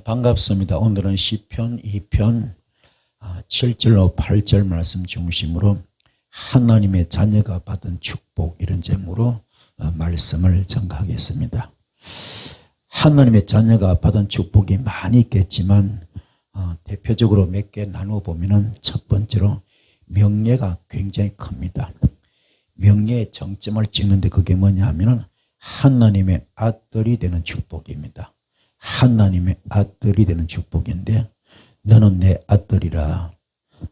반갑습니다. 오늘은 시편 2편 7절로 8절 말씀 중심으로 하나님의 자녀가 받은 축복 이런 제목으로 말씀을 전가하겠습니다. 하나님의 자녀가 받은 축복이 많이 있겠지만 대표적으로 몇 개 나누어 보면은 첫 번째로 명예가 굉장히 큽니다. 명예의 정점을 찍는데 그게 뭐냐 하면은 하나님의 아들이 되는 축복입니다. 하나님의 아들이 되는 축복인데 너는 내 아들이라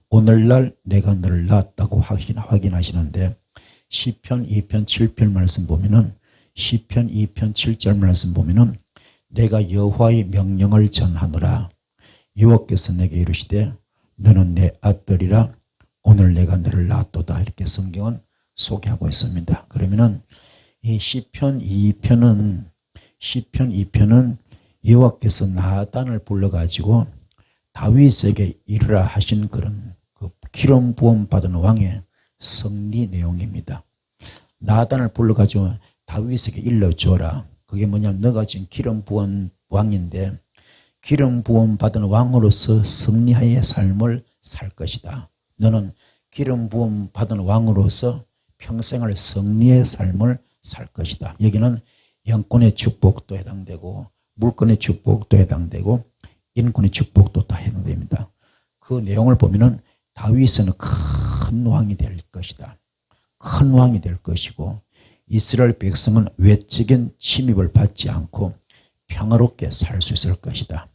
오늘날 내가 너를 낳았다고 확인하시는데 시편 2편 7편 말씀 보면은 시편 2편 7절 말씀 보면은 내가 여호와의 명령을 전하노라 여호와께서 내게 이르시되 너는 내 아들이라 오늘 내가 너를 낳았도다 이렇게 성경은 소개하고 있습니다. 그러면은 이 시편 2편은 여호와께서 나단을 불러가지고 다윗에게 이르라 하신 그런 기름 부음 받은 왕의 승리 내용입니다. 나단을 불러가지고 다윗에게 일러줘라. 그게 뭐냐면 너가 지금 기름 부은 왕인데 기름 부음 받은 왕으로서 승리하의 삶을 살 것이다. 너는 기름 부음 받은 왕으로서 평생을 승리의 삶을 살 것이다. 여기는 영권의 축복도 해당되고 물권의 축복도 해당되고 인권의 축복도 다 해당됩니다. 그 내용을 보면은 다윗은 큰 왕이 될 것이다. 큰 왕이 될 것이고 이스라엘 백성은 외적인 침입을 받지 않고 평화롭게 살 수 있을 것이다.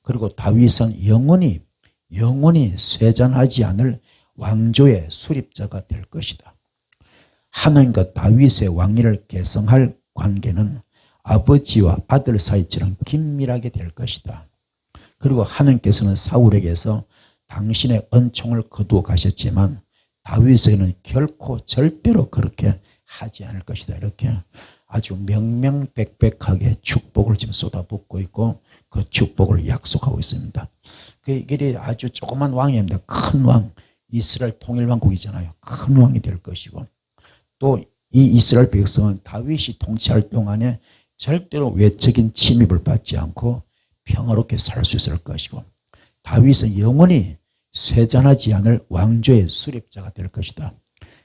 그리고 다윗은 영원히 쇠잔하지 않을 왕조의 수립자가 될 것이다. 하나님과 다윗의 왕위를 계승할 관계는 아버지와 아들 사이처럼 긴밀하게 될 것이다. 그리고 하나님께서는 사울에게서 당신의 은총을 거두어 가셨지만 다윗에게는 결코 절대로 그렇게 하지 않을 것이다. 이렇게 아주 명명백백하게 축복을 지금 쏟아붓고 있고 그 축복을 약속하고 있습니다. 이게 아주 조그만 왕입니다. 큰 왕, 이스라엘 통일왕국이잖아요. 큰 왕이 될 것이고 또 이 이스라엘 백성은 다윗이 통치할 동안에 절대로 외적인 침입을 받지 않고 평화롭게 살 수 있을 것이고 다윗은 영원히 쇠잔하지 않을 왕조의 수립자가 될 것이다.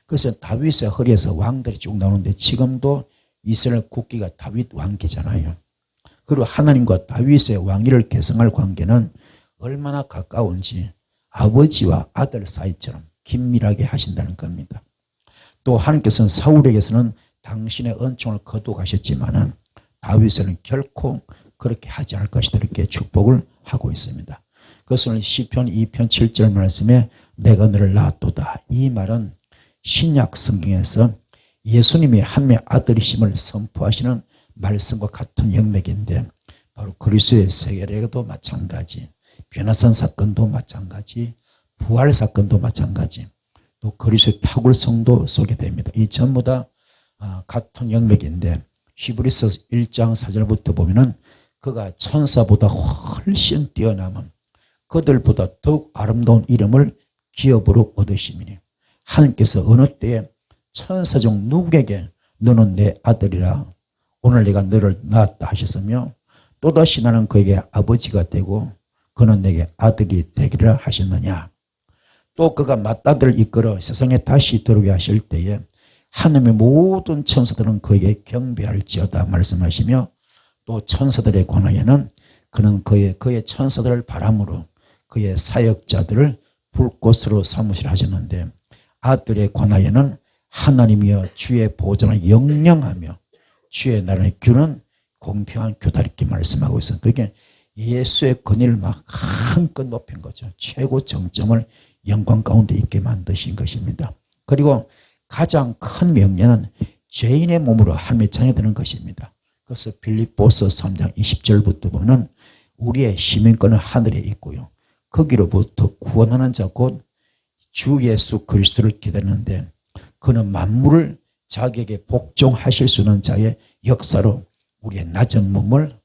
그래서 다윗의 허리에서 왕들이 쭉 나오는데 지금도 이스라엘 국기가 다윗 왕기잖아요. 그리고 하나님과 다윗의 왕위를 계승할 관계는 얼마나 가까운지 아버지와 아들 사이처럼 긴밀하게 하신다는 겁니다. 또 하나님께서는 사울에게서는 당신의 은총을 거두어 가셨지만은 다윗에는 결코 그렇게 하지 않을 것이다. 이렇게 축복을 하고 있습니다. 그것을 시편 2편 7절 말씀에 내가 너를 낳았도다. 이 말은 신약 성경에서 예수님이 하나님의 아들이심을 선포하시는 말씀과 같은 영역인데 바로 그리스도의 세계례도 마찬가지, 변화산 사건도 마찬가지, 부활 사건도 마찬가지, 또 그리스도의 탁월성도 소개됩니다. 이 전부 다 같은 영역인데 히브리서 1장 4절부터 보면은 그가 천사보다 훨씬 뛰어남은 그들보다 더욱 아름다운 이름을 기업으로 얻으시미니 하나님께서 어느 때에 천사 중 누구에게 너는 내 아들이라 오늘 내가 너를 낳았다 하셨으며 또다시 나는 그에게 아버지가 되고 그는 내게 아들이 되기를 하셨느냐. 또 그가 맏아들을 이끌어 세상에 다시 들어오게 하실 때에 하나님의 모든 천사들은 그에게 경배할지어다 말씀하시며 또 천사들에 관하여는 그는 그의 천사들을 바람으로 그의 사역자들을 불꽃으로 삼으시라 하셨는데 아들에 관하여는 하나님이여 주의 보좌는 영영하며 주의 나라의 규는 공평한 교다 이렇게 말씀하고 있어요. 그게 예수의 권위를 막 한껏 높인 거죠. 최고 정점을 영광 가운데 있게 만드신 것입니다. 그리고 가장 큰 명예는 죄인의 몸으로 하나님의 자녀 되는 것입니다. 그래서 빌립보서 3장 20절부터 보면 우리의 시민권은 하늘에 있고요. 거기로부터 구원하는 자 곧 주 예수 그리스도를 기다리는데 그는 만물을 자기에게 복종하실 수 있는 자의 역사로 우리의 낮은 몸을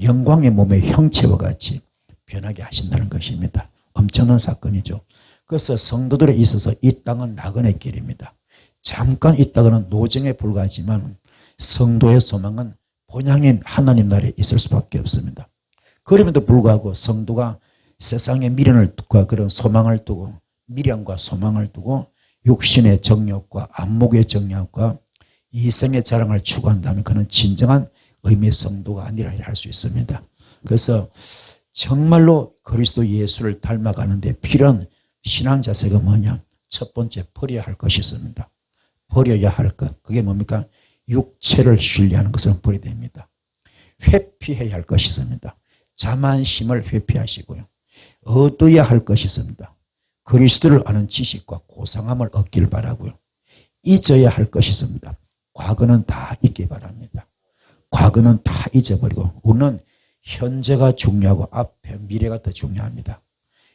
영광의 몸의 형체와 같이 변하게 하신다는 것입니다. 엄청난 사건이죠. 그래서 성도들에 있어서 이 땅은 낙원의 길입니다. 잠깐 있다가는 노정에 불과하지만 성도의 소망은 본향인 하나님 나라에 있을 수밖에 없습니다. 그럼에도 불구하고 성도가 세상의 미련을 두고 그런 소망을 두고 미련과 소망을 두고 육신의 정욕과 안목의 정욕과 이성의 자랑을 추구한다면 그는 진정한 의미의 성도가 아니라 할 수 있습니다. 그래서 정말로 그리스도 예수를 닮아가는데 필요한 신앙 자세가 뭐냐? 첫 번째 버려야 할 것이 있습니다. 버려야 할 것. 그게 뭡니까? 육체를 신뢰하는 것을 버려야 됩니다. 회피해야 할 것이 있습니다. 자만심을 회피하시고요. 얻어야 할 것이 있습니다. 그리스도를 아는 지식과 고상함을 얻길 바라고요. 잊어야 할 것이 있습니다. 과거는 다 잊기 바랍니다. 과거는 다 잊어버리고 우리는 현재가 중요하고 앞에 미래가 더 중요합니다.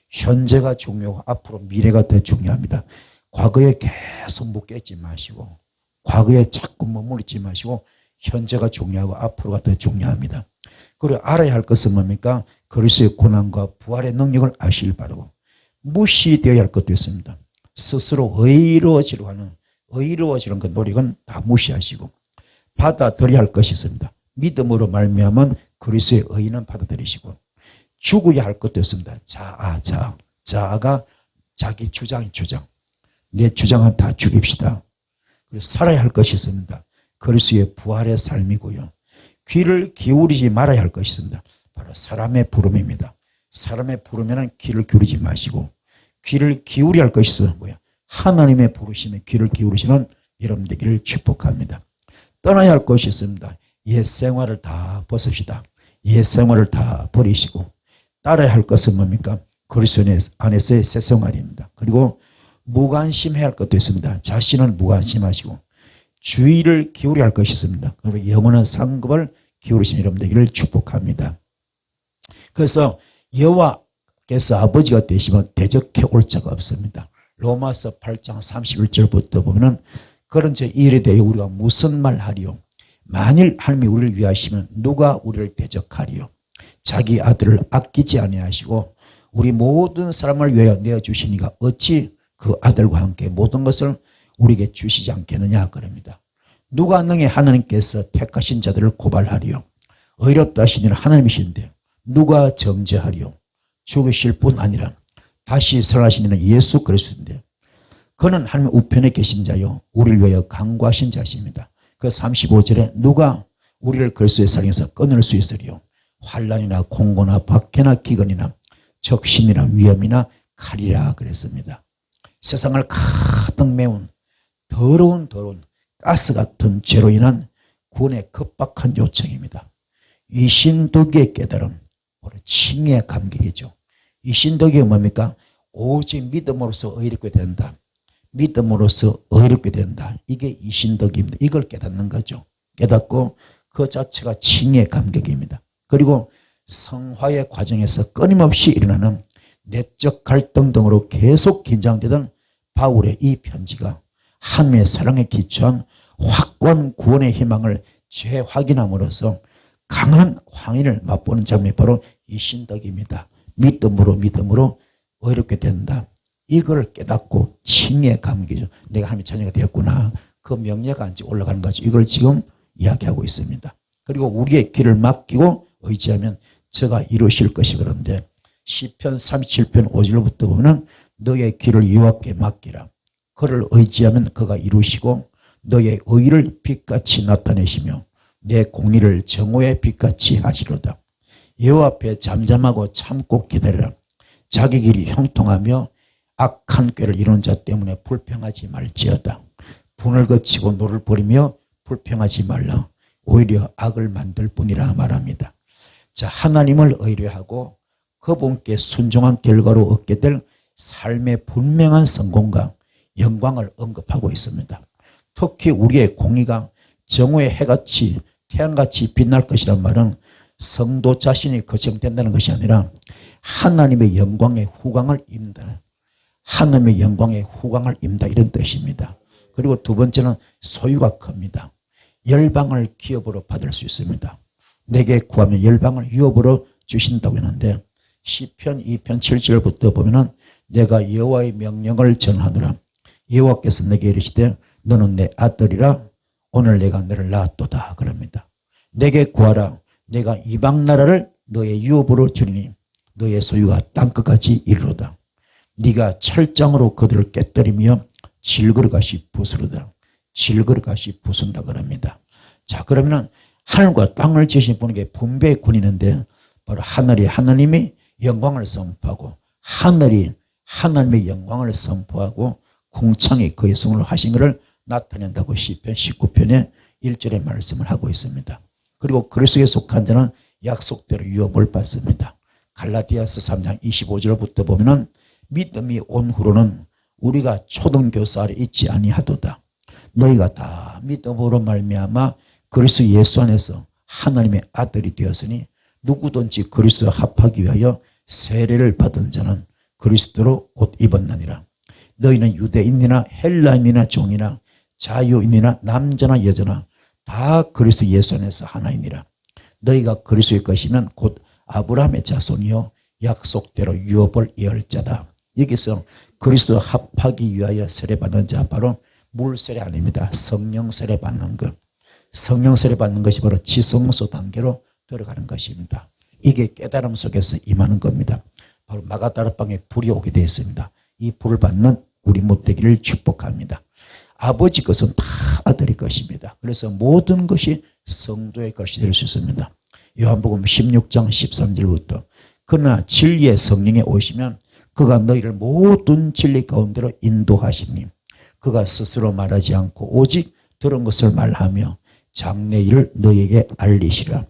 현재가 중요하고 앞으로 미래가 더 중요합니다. 과거에 계속 묶여있지 마시고 과거에 자꾸 머무르지 마시고 현재가 중요하고 앞으로가 더 중요합니다. 그리고 알아야 할 것은 뭡니까? 그리스도의 고난과 부활의 능력을 아시길 바라고 무시되어야 할 것도 있습니다. 스스로 의로워지려고 하는 의로워지는 그 노력은 다 무시하시고 받아들여야 할 것이 있습니다. 믿음으로 말미암은 그리스도의 의는 받아들이시고 죽어야 할 것도 있습니다. 자아가 자기 주장 내 주장은 다 죽입시다. 그리고 살아야 할 것이 있습니다. 그리스도의 부활의 삶이고요. 귀를 기울이지 말아야 할 것이 있습니다. 바로 사람의 부름입니다. 사람의 부르면 귀를 기울이지 마시고 귀를 기울여야 할 것이 있어요. 뭐야? 하나님의 부르심에 귀를 기울이시는 여러분 되기를 축복합니다. 떠나야 할 것이 있습니다. 옛 생활을 다 벗읍시다. 옛 생활을 다 버리시고 따라야 할 것은 뭡니까? 그리스도 안에서의 새 생활입니다. 그리고 무관심해야 할 것도 있습니다. 자신은 무관심하시고 주의를 기울여야 할 것이 있습니다. 그리고 영원한 상급을 기울이신 여러분 되기를 축복합니다. 그래서 여호와께서 아버지가 되시면 대적해 올 자가 없습니다. 로마서 8장 31절부터 보면은 그런 저 일에 대해 우리가 무슨 말 하리요? 만일 하나님이 우리를 위하시면 누가 우리를 대적하리요? 자기 아들을 아끼지 아니하시고 우리 모든 사람을 위하여 내어주시니까 어찌 그 아들과 함께 모든 것을 우리에게 주시지 않겠느냐 그럽니다. 누가 능히 하나님께서 택하신 자들을 고발하리요? 의롭다 하시는 하나님이신데 누가 정죄하리요? 죽으실 뿐 아니라 다시 살아나시는 예수 그리스도인데 그는 하나님 우편에 계신 자요 우리를 위하여 간구하신 자십니다. 그 35절에 누가 우리를 그리스도의 사랑에서 끊을 수 있으리요? 환난이나 공고나 박해나 기근이나 적신이나 위험이나 칼이라 그랬습니다. 세상을 가득 메운 더러운 가스 같은 죄로 인한 구원의 급박한 요청입니다. 이 신덕의 깨달음 바로 칭의의 감격이죠. 이 신덕이 뭡니까? 오직 믿음으로써 의롭게 된다. 믿음으로써 의롭게 된다. 이게 이 신덕입니다. 이걸 깨닫는 거죠. 깨닫고 그 자체가 칭의의 감격입니다. 그리고 성화의 과정에서 끊임없이 일어나는 내적 갈등 등으로 계속 긴장되던 바울의 이 편지가 하나님의 사랑에 기초한 확고한 구원의 희망을 재확인함으로써 강한 황인을 맛보는 장면이 바로 이 신덕입니다. 믿음으로 의롭게 된다. 이걸 깨닫고 칭의의 감기죠. 내가 하나님의 자녀가 되었구나. 그 명예가 이제 올라가는 거죠. 이걸 지금 이야기하고 있습니다. 그리고 우리의 길을 맡기고 의지하면 저가 이루실 것이 그런데 시편 37편 5절부터 보면 너의 길을 여호와께 맡기라. 그를 의지하면 그가 이루시고 너의 의를 빛같이 나타내시며 내 공의를 정오의 빛같이 하시로다. 여호와 앞에 잠잠하고 참고 기다리라. 자기 길이 형통하며 악한 꾀를 이룬 자 때문에 불평하지 말지어다. 분을 거치고 노를 버리며 불평하지 말라. 오히려 악을 만들 뿐이라 말합니다. 자, 하나님을 의뢰하고 그분께 순종한 결과로 얻게 될 삶의 분명한 성공과 영광을 언급하고 있습니다. 특히 우리의 공의가 정오의 해같이 태양같이 빛날 것이란 말은 성도 자신이 거정된다는 것이 아니라 하나님의 영광의 후광을 입는다. 하나님의 영광의 후광을 입는다 이런 뜻입니다. 그리고 두 번째는 소유가 큽니다. 열방을 기업으로 받을 수 있습니다. 내게 구하면 열방을 유업으로 주신다고 했는데 시편 2편 7절부터 보면은 내가 여호와의 명령을 전하노라. 여호와께서 내게 이르시되 너는 내 아들이라 오늘 내가 너를 낳았도다 그럽니다. 내게 구하라. 내가 이방 나라를 너의 유업으로 주리니 너의 소유가 땅끝까지 이르로다. 네가 철장으로 그들을 깨뜨리며 질그릇같이 부수르다. 질그릇같이 부순다 그럽니다. 자, 그러면은 하늘과 땅을 지으신 분에게 분배의 권이 있는데 바로 하늘이 하나님의 영광을 선포하고 하늘이 하나님의 영광을 선포하고 궁창이 그의 성을 하신 것을 나타낸다고 시편 19편의 1절의 말씀을 하고 있습니다. 그리고 그리스도에 속한 자는 약속대로 유업을 받습니다. 갈라디아서 3장 25절부터 보면은 믿음이 온 후로는 우리가 초등교사 아래 있지 아니하도다. 너희가 다 믿음으로 말미암아 그리스도 예수 안에서 하나님의 아들이 되었으니 누구든지 그리스도와 합하기 위하여 세례를 받은 자는 그리스도로 옷 입었느니라. 너희는 유대인이나 헬라인이나 종이나 자유인이나 남자나 여자나 다 그리스도 예수 안에서 하나이니라. 너희가 그리스도의 것이면 곧 아브라함의 자손이요 약속대로 유업을 이을 자다. 여기서 그리스도 합하기 위하여 세례받는 자 바로 물세례 아닙니다. 성령 세례 받는 것. 성령 세례 받는 것이 바로 지성소 단계로 들어가는 것입니다. 이게 깨달음 속에서 임하는 겁니다. 바로 마가다락방에 불이 오게 되어 있습니다. 이 불을 받는 우리 못되기를 축복합니다. 아버지 것은 다 아들의 것입니다. 그래서 모든 것이 성도의 것이 될 수 있습니다. 요한복음 16장 13절부터 그러나 진리의 성령이 오시면 그가 너희를 모든 진리 가운데로 인도하시니 그가 스스로 말하지 않고 오직 들은 것을 말하며 장래 일을 너희에게 알리시라.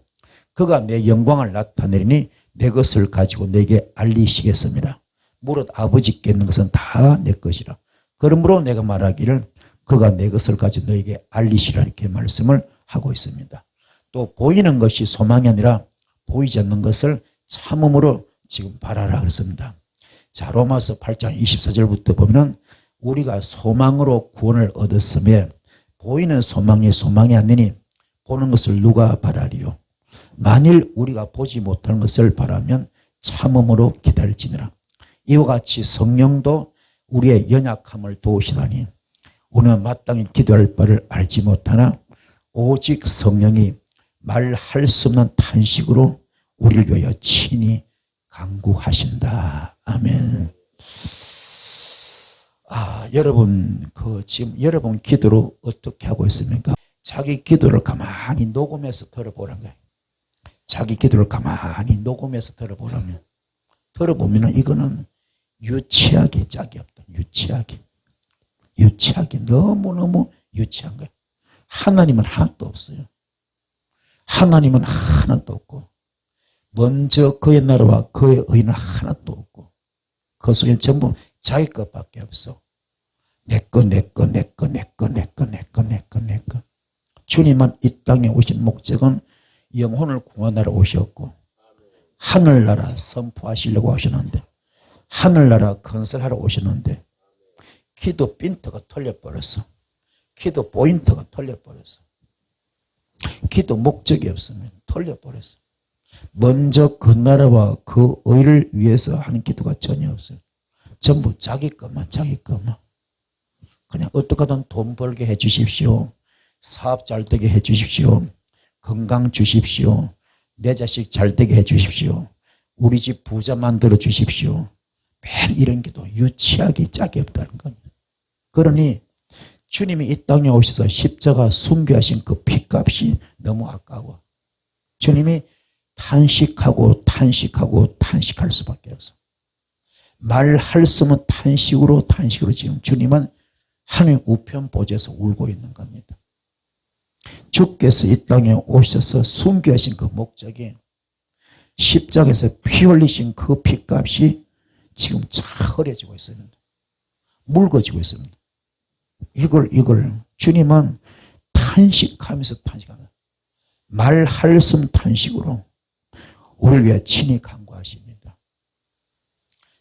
그가 내 영광을 나타내리니 내 것을 가지고 너에게 알리시겠습니다. 무릇 아버지께 있는 것은 다 내 것이라. 그러므로 내가 말하기를 그가 내 것을 가지고 너에게 알리시라 이렇게 말씀을 하고 있습니다. 또 보이는 것이 소망이 아니라 보이지 않는 것을 참음으로 지금 바라라 그랬습니다. 자, 로마서 8장 24절부터 보면 우리가 소망으로 구원을 얻었으며 보이는 소망이 소망이 아니니 보는 것을 누가 바라리요. 만일 우리가 보지 못하는 것을 바라면 참음으로 기다릴지니라. 이와 같이 성령도 우리의 연약함을 도우시다니 우리는 마땅히 기도할 바를 알지 못하나 오직 성령이 말할 수 없는 탄식으로 우리를 위하여 친히 간구하신다. 아멘. 여러분 지금 여러분 기도를 어떻게 하고 있습니까? 자기 기도를 가만히 녹음해서 들어보라는 거예요. 자기 기도를 가만히 녹음해서 들어보면 이거는 유치하게 짝이 없다. 유치하게 너무너무 유치한 거예요. 하나님은 하나도 없어요. 하나님은 하나도 없고 먼저 그의 나라와 그의 의는 하나도 없고 그 속에 전부 자기 것밖에 없어. 내 거. 주님은 이 땅에 오신 목적은 영혼을 구원하러 오셨고 하늘나라 선포하시려고 오셨는데 하늘나라 건설하러 오셨는데 기도 핀트가 털려버렸어. 기도 포인트가 털려버렸어. 기도 목적이 없으면 털려버렸어. 먼저 그 나라와 그 의를 위해서 하는 기도가 전혀 없어요. 전부 자기 것만. 그냥 어떻게든 돈 벌게 해 주십시오. 사업 잘 되게 해 주십시오. 건강 주십시오. 내 자식 잘 되게 해 주십시오. 우리 집 부자 만들어 주십시오. 맨 이런 기도 유치하게 짝이 없다는 겁니다. 그러니 주님이 이 땅에 오셔서 십자가 순교하신 그 피값이 너무 아까워. 주님이 탄식할 수밖에 없어. 말할 수 없는 탄식으로 지금 주님은 하나님 우편 보좌에서 울고 있는 겁니다. 주께서 이 땅에 오셔서 순교하신 그 목적이 십자가에서 피 흘리신 그 피값이 지금 흐려지고 있습니다. 묽어지고 있습니다. 이걸 주님은 탄식하면서 탄식하는 말할 수 없는 탄식으로 우리를 위해 친히 간구하십니다.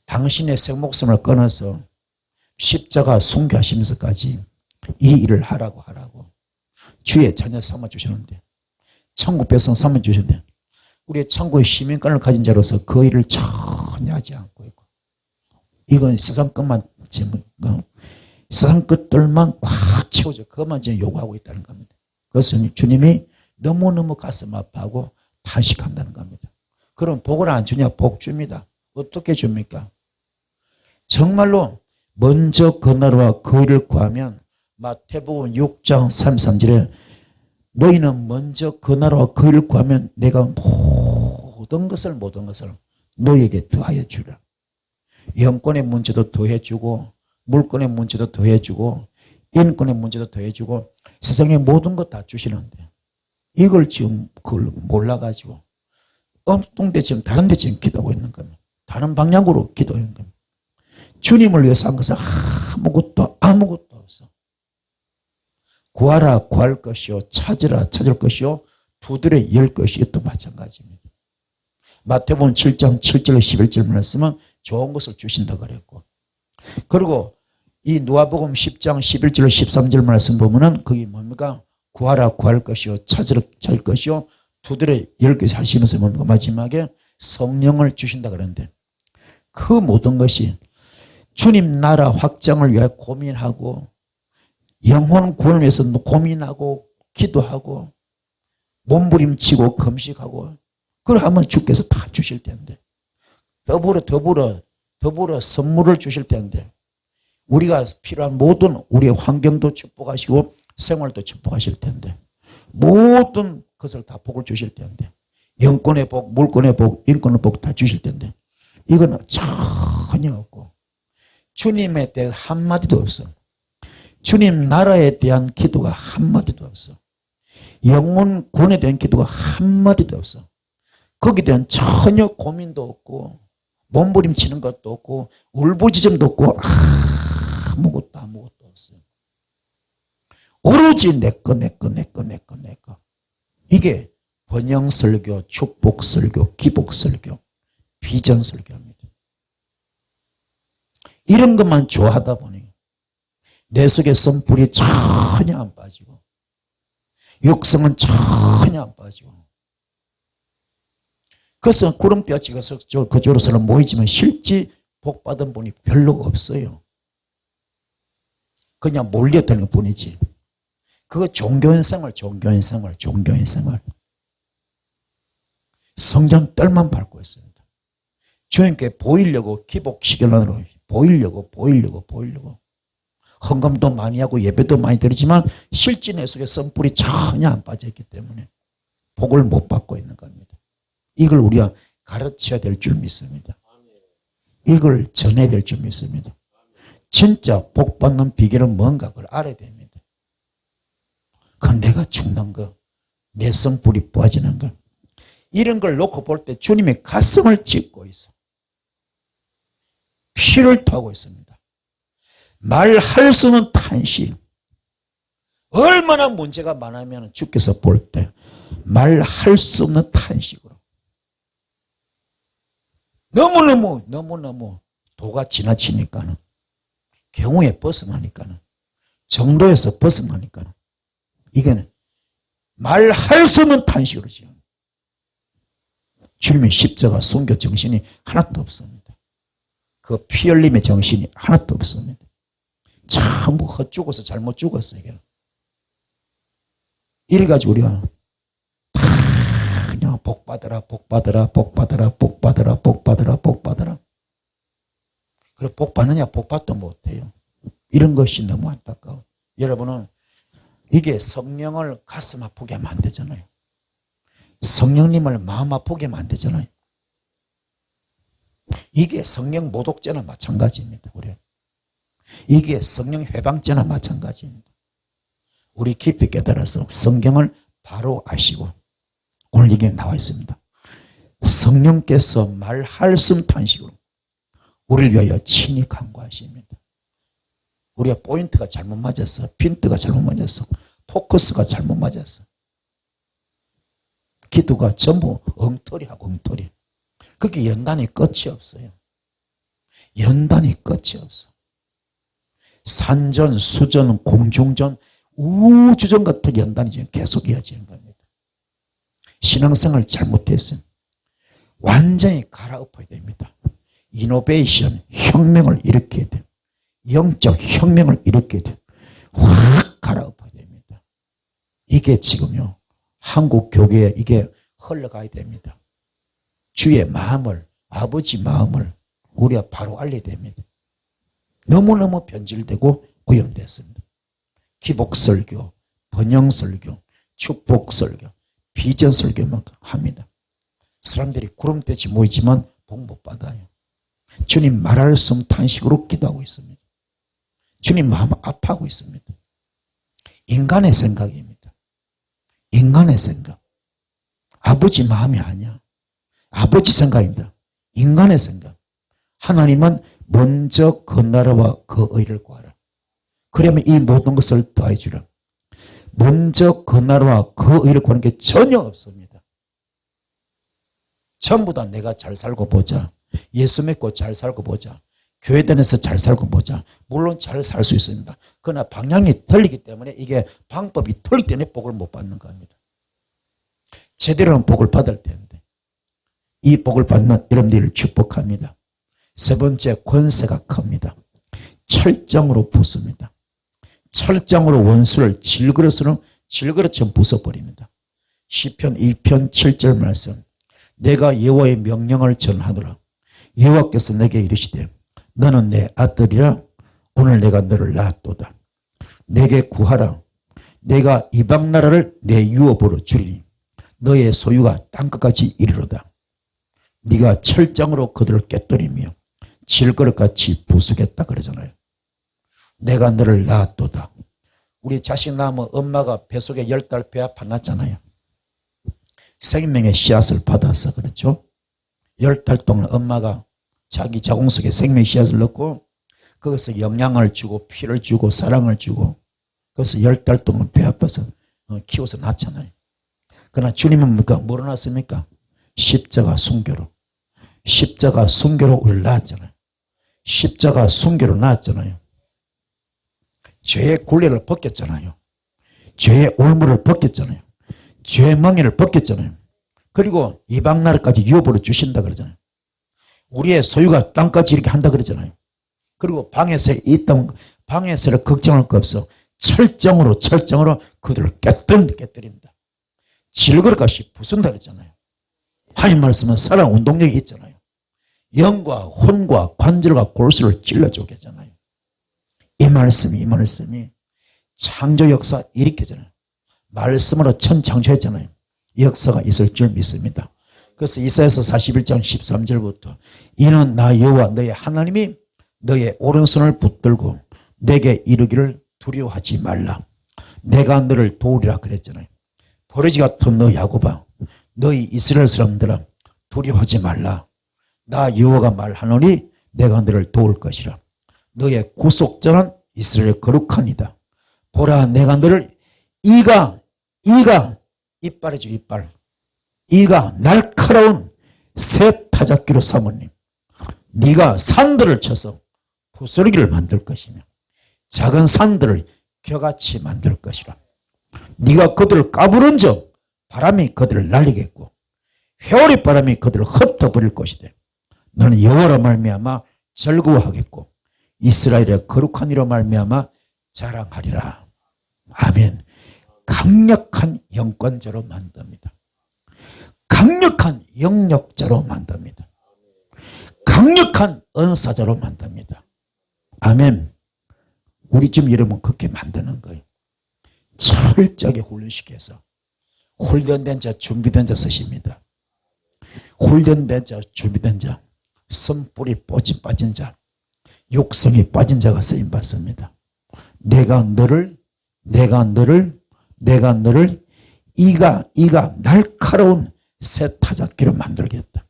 당신의 생목숨을 끊어서 십자가 순교하시면서까지 이 일을 하라고 주의 자녀 삼아주셨는데 천국 백성 삼아주셨는데 우리의 천국의 시민권을 가진 자로서 그 일을 전혀 하지 않고 있고 이건 세상 것만 세상 것들만 꽉 채워져 그것만 지금 요구하고 있다는 겁니다. 그것은 주님이 너무너무 가슴 아파하고 탄식한다는 겁니다. 그럼 복을 안 주냐? 복 줍니다. 어떻게 줍니까? 정말로 먼저 그 나라와 그 의를 구하면 마태복음 6장 33절에 너희는 먼저 그 나라와 그 의를 구하면 내가 모든 것을 너희에게 더하여 주라. 영권의 문제도 더해주고 물권의 문제도 더해주고 인권의 문제도 더해주고 세상의 모든 것 다 주시는데 이걸 지금 그걸 몰라가지고 엉뚱데 지금 다른 데 지금 기도하고 있는 겁니다. 다른 방향으로 기도하는 겁니다. 주님을 위해서 한 것은 아무것도 없어. 구하라 구할 것이요 찾으라 찾을 것이요 두드려 열 것이 또 마찬가지입니다. 마태복음 7장 7절 11절 말씀은 좋은 것을 주신다 그랬고 그리고 이 누가복음 10장 11절 13절 말씀 보면은 그게 뭡니까? 구하라 구할 것이요 찾으라 찾을 것이요 두드려 열 것이 하시면서 뭡니까? 마지막에 성령을 주신다 그랬는데 그 모든 것이 주님 나라 확장을 위해 고민하고 영혼 구원을 위해서 고민하고 기도하고 몸부림치고 금식하고 그러면 주께서 다 주실 텐데 더불어 선물을 주실 텐데 우리가 필요한 모든 우리의 환경도 축복하시고 생활도 축복하실 텐데 모든 것을 다 복을 주실 텐데 영권의 복, 물권의 복, 인권의 복 다 주실 텐데 이거는 전혀 없고 주님에 대해 한마디도 없어. 주님 나라에 대한 기도가 한마디도 없어. 영혼 구원에 대한 기도가 한마디도 없어. 거기에 대한 전혀 고민도 없고 몸부림치는 것도 없고 울부짖음도 없고 아무것도 없어요. 오로지 내 거. 이게 번영설교, 축복설교, 기복설교, 비전설교입니다. 이런 것만 좋아하다 보니 내 속에 선불이 전혀 안 빠지고 육성은 전혀 안 빠지고 그래서 구름대가 찍어서 그쪽으로서는 모이지만 실제 복받은 분이 별로 없어요. 그냥 몰려드는 뿐이지. 그거 종교인 생활. 성전 뜰만 밟고 있습니다. 주님께 보이려고 기복시켜놓으러 보이려고 헌금도 많이 하고 예배도 많이 드리지만 실제 내 속에 선불이 전혀 안 빠져있기 때문에 복을 못 받고 있는 겁니다. 이걸 우리가 가르쳐야 될 줄 믿습니다. 이걸 전해야 될 줄 믿습니다. 진짜 복 받는 비결은 뭔가 그걸 알아야 됩니다. 그건 내가 죽는 거, 내 성불이 빠지는 거. 이런 걸 놓고 볼 때 주님의 가슴을 찢고 있어. 피를 토하고 있습니다. 말할 수 없는 탄식. 얼마나 문제가 많으면 주께서 볼 때 말할 수 없는 탄식으로. 너무너무 도가 지나치니까는 경우에 벗어나니까는 정도에서 벗어나니까는 이거는 말할 수 없는 탄식으로 지금 주님의 십자가 순교 정신이 하나도 없습니다. 그 피 흘림의 정신이 하나도 없습니다. 전부 헛죽어서 잘못 죽었어요. 이래가지고 우리가 다 그냥 복받아라. 그래 복 받느냐? 복 받도 못해요. 이런 것이 너무 안타까워. 여러분은 이게 성령을 가슴 아프게 하면 안 되잖아요. 성령님을 마음 아프게 하면 안 되잖아요. 이게 성령 모독죄나 마찬가지입니다. 우리. 이게 성령 회방죄나 마찬가지입니다. 우리 깊이 깨달아서 성경을 바로 아시고 오늘 이게 나와 있습니다. 성령께서 말할 수 없는 탄식으로 우리를 위하여 친히 간구하십니다. 우리가 포인트가 잘못 맞았어. 핀트가 잘못 맞았어. 포커스가 잘못 맞았어. 기도가 전부 엉터리하고 엉터리. 그게 연단이 끝이 없어요. 연단이 끝이 없어. 산전, 수전, 공중전, 우주전 같은 연단이 지금 계속 이어지는 겁니다. 신앙생활 잘못했으면 완전히 갈아엎어야 됩니다. 이노베이션, 혁명을 일으켜야 돼요. 영적 혁명을 일으켜야 돼요. 확 갈아엎어야 됩니다. 이게 지금요 한국 교회에 이게 흘러가야 됩니다. 주의 마음을, 아버지 마음을 우리가 바로 알려야 됩니다. 너무너무 변질되고 오염됐습니다. 기복설교, 번영설교, 축복설교, 비전설교만 합니다. 사람들이 구름대지 모이지만 복 못 받아요. 주님 말할 수 없는 탄식으로 기도하고 있습니다. 주님 마음 아파하고 있습니다. 인간의 생각입니다. 인간의 생각. 아버지 마음이 아니야. 아버지 생각입니다. 인간의 생각. 하나님은 먼저 그 나라와 그 의를 구하라. 그러면 이 모든 것을 더해 주라. 먼저 그 나라와 그 의를 구하는 게 전혀 없습니다. 전부 다 내가 잘 살고 보자. 예수 믿고 잘 살고 보자. 교회 다녀서 잘 살고 보자. 물론 잘 살 수 있습니다. 그러나 방향이 틀리기 때문에 이게 방법이 틀리기 때문에 복을 못 받는 겁니다. 제대로 는 복을 받을 텐데 이 복을 받는 여러분들을 축복합니다. 세 번째, 권세가 큽니다. 철장으로 부숩니다. 철장으로 원수를 질그릇처럼 부숴버립니다. 시편 2편 7절 말씀. 내가 여호와의 명령을 전하노라. 여호와께서 내게 이르시되 너는 내 아들이라. 오늘 내가 너를 낳았도다. 내게 구하라. 내가 이방 나라를 내 유업으로 주리니 너의 소유가 땅끝까지 이르로다. 네가 철장으로 그들을 깨뜨리며 질그릇같이 부수겠다 그러잖아요. 내가 너를 낳았도다. 우리 자식 낳으면 엄마가 뱃속에 10달 배아파 낳잖아요. 생명의 씨앗을 받아서 그렇죠. 10달 동안 엄마가 자기 자궁 속에 생명의 씨앗을 넣고 거기서 영양을 주고 피를 주고 사랑을 주고 그래서 10달 동안 배 아파서 키워서 낳잖아요. 그러나 주님은 뭐로 낳았습니까? 십자가 순교로. 십자가 순교로 우리를 낳았잖아요. 십자가 순교로 낳았잖아요. 죄의 굴레를 벗겼잖아요. 죄의 올무를 벗겼잖아요. 죄의 멍에를 벗겼잖아요. 그리고 이방 나라까지 유업으로 주신다 그러잖아요. 우리의 소유가 땅까지 이렇게 한다 그러잖아요. 그리고 방에서를 걱정할 거 없어. 철정으로 그들을 깨뜨립니다. 질그릇같이 부순다 그랬잖아요. 하나님 말씀은 살아 운동력이 있잖아요. 영과 혼과 관절과 골수를 찔러주게 하잖아요. 이 말씀이 창조 역사 일으키잖아요. 말씀으로 천창조했잖아요. 역사가 있을 줄 믿습니다. 그래서 이사야서 41장 13절부터 이는 나 여호와 너의 하나님이 너의 오른손을 붙들고 내게 이르기를 두려워하지 말라. 내가 너를 도우리라 그랬잖아요. 버러지 같은 너 야곱아, 너희 이스라엘 사람들아 두려워하지 말라. 나 여호와가 말하노니 내가 너를 도울 것이라. 너의 구속자는 이스라엘 거룩하니다. 보라 내가 너를 이빨이죠. 이가 날카로운 새 타작기로 삼으니 네가 산들을 쳐서 부스러기를 만들 것이며 작은 산들을 겨같이 만들 것이라. 네가 그들을 까부른즉 바람이 그들을 날리겠고 회오리 바람이 그들을 흩어버릴 것이되 너는 여호와로 말미암아 즐거워하겠고 이스라엘의 거룩한 이로 말미암아 자랑하리라. 아멘. 강력한 영권자로 만듭니다. 강력한 영역자로 만듭니다. 강력한 은사자로 만듭니다. 아멘. 우리 집 여러분 그렇게 만드는 거예요. 철저하게 훈련시켜서 훈련된 자 준비된 자 쓰십니다. 훈련된 자 준비된 자 선뿔이 빠진 자 육성이 빠진 자가 쓰임받습니다. 내가 너를 이가 날카로운 새 타작기로 만들겠다.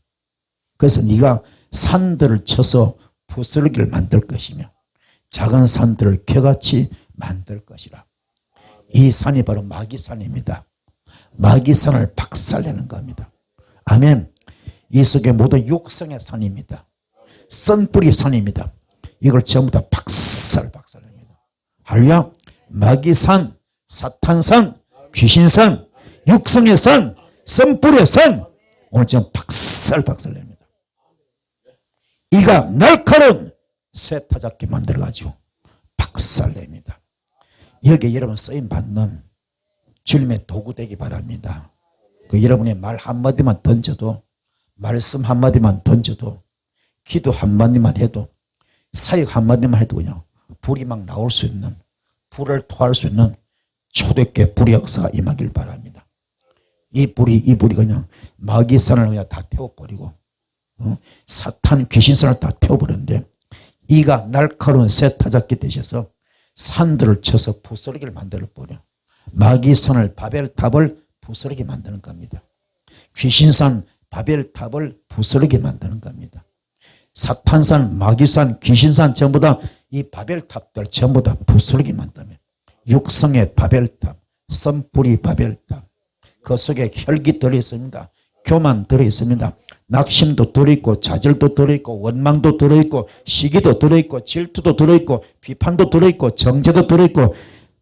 그래서 네가 산들을 쳐서 부스러기를 만들 것이며 작은 산들을 겨같이 만들 것이라. 이 산이 바로 마귀산입니다. 마귀산을 박살내는 겁니다. 아멘. 이 속에 모두 육성의 산입니다. 쓴뿌리 산입니다. 이걸 전부 다 박살냅니다. 할렐루야. 마귀산, 사탄산, 귀신산, 육성의 산, 쓴뿌리의 산 오늘 지금 박살냅니다. 이가 날카로운 새 타작기 만들어가지고 박살냅니다. 여기에 여러분 쓰임받는 주님의 도구 되기 바랍니다. 그 여러분의 말 한마디만 던져도, 말씀 한마디만 던져도, 기도 한마디만 해도, 사역 한마디만 해도 그냥 불이 막 나올 수 있는, 불을 토할 수 있는 초대교회 불의 역사가 임하길 바랍니다. 이 불이 그냥 마귀선을 그냥 다 태워버리고, 사탄 귀신선을 다 태워버렸는데, 이가 날카로운 새 타작기 되셔서 산들을 쳐서 부스러기를 만들어버려. 마귀선을 바벨탑을 부스러기 만드는 겁니다. 귀신산 바벨탑을 부스러기 만드는 겁니다. 사탄산, 마귀산, 귀신산 전부 다 이 바벨탑들 전부 다 부스러기 만드면 육성의 바벨탑, 선뿌리 바벨탑, 그 속에 혈기 들어있습니다. 교만 들어있습니다. 낙심도 들어있고, 좌절도 들어있고, 원망도 들어있고, 시기도 들어있고, 질투도 들어있고, 비판도 들어있고, 정죄도 들어있고,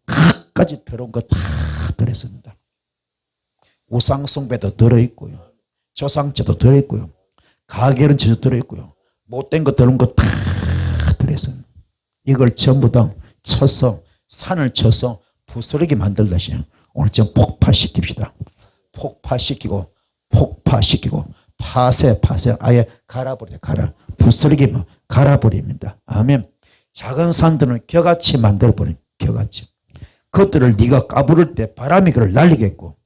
각가지 들어온 거 다 들어있습니다. 우상숭배도 들어있고요, 조상죄도 들어있고요, 가결은죄도 들어있고요, 못된 거 들어온 거 다 들어있습니다. 이걸 전부 다 쳐서, 산을 쳐서 부스러기 만들듯이 오늘 좀 폭파시킵시다. 폭파시키고 파쇄 아예 갈아버려. 부스러기만 갈아버립니다. 아멘. 작은 산들은 겨같이 만들어버린 겨같이. 그것들을 네가 까부를 때 바람이 그를 날리겠고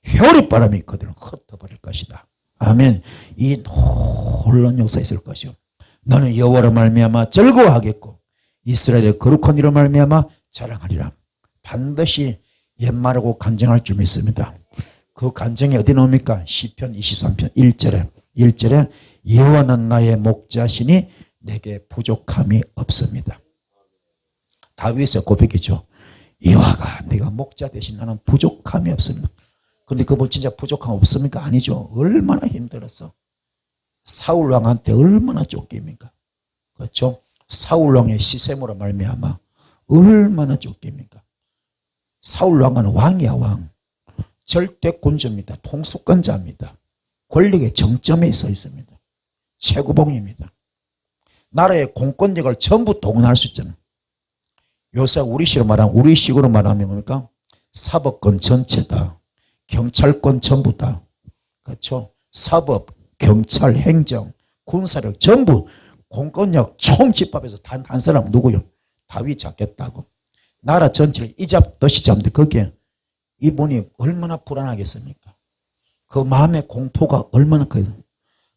회오리 바람이 그들을 흩어버릴 것이다. 아멘. 이 놀라운 역사 있을 것이요. 너는 여호와로 말미암아 즐거워하겠고 이스라엘의 거룩한 이로 말미암아 자랑하리라. 반드시 옛말하고 간증할 줄 믿습니다. 그 간증이 어디 나옵니까? 시편 23편 1절에 여호와는 나의 목자시니 내게 부족함이 없습니다. 다윗의 고백이죠. 여호와가 내가 목자 대신 나는 부족함이 없습니다. 그런데 그분 진짜 부족함 없습니까? 아니죠. 얼마나 힘들었어. 사울왕한테 얼마나 쫓깁니까? 그렇죠? 사울왕의 시샘으로 말미암아 얼마나 쫓깁니까? 사울왕은 왕이야, 왕. 절대 군주입니다. 통수권자입니다. 권력의 정점에 서 있습니다. 최고봉입니다. 나라의 공권력을 전부 동원할 수 있잖아요. 요새 우리식으로 말하면 뭡니까? 사법권 전체다. 경찰권 전부다. 그렇죠? 사법, 경찰, 행정, 군사력 전부 공권력 총집합해서 단 한 사람 누구요? 다윗 잡겠다고. 나라 전체를 이잡듯이 잡는데 거기에 이분이 얼마나 불안하겠습니까? 그 마음의 공포가 얼마나 커요.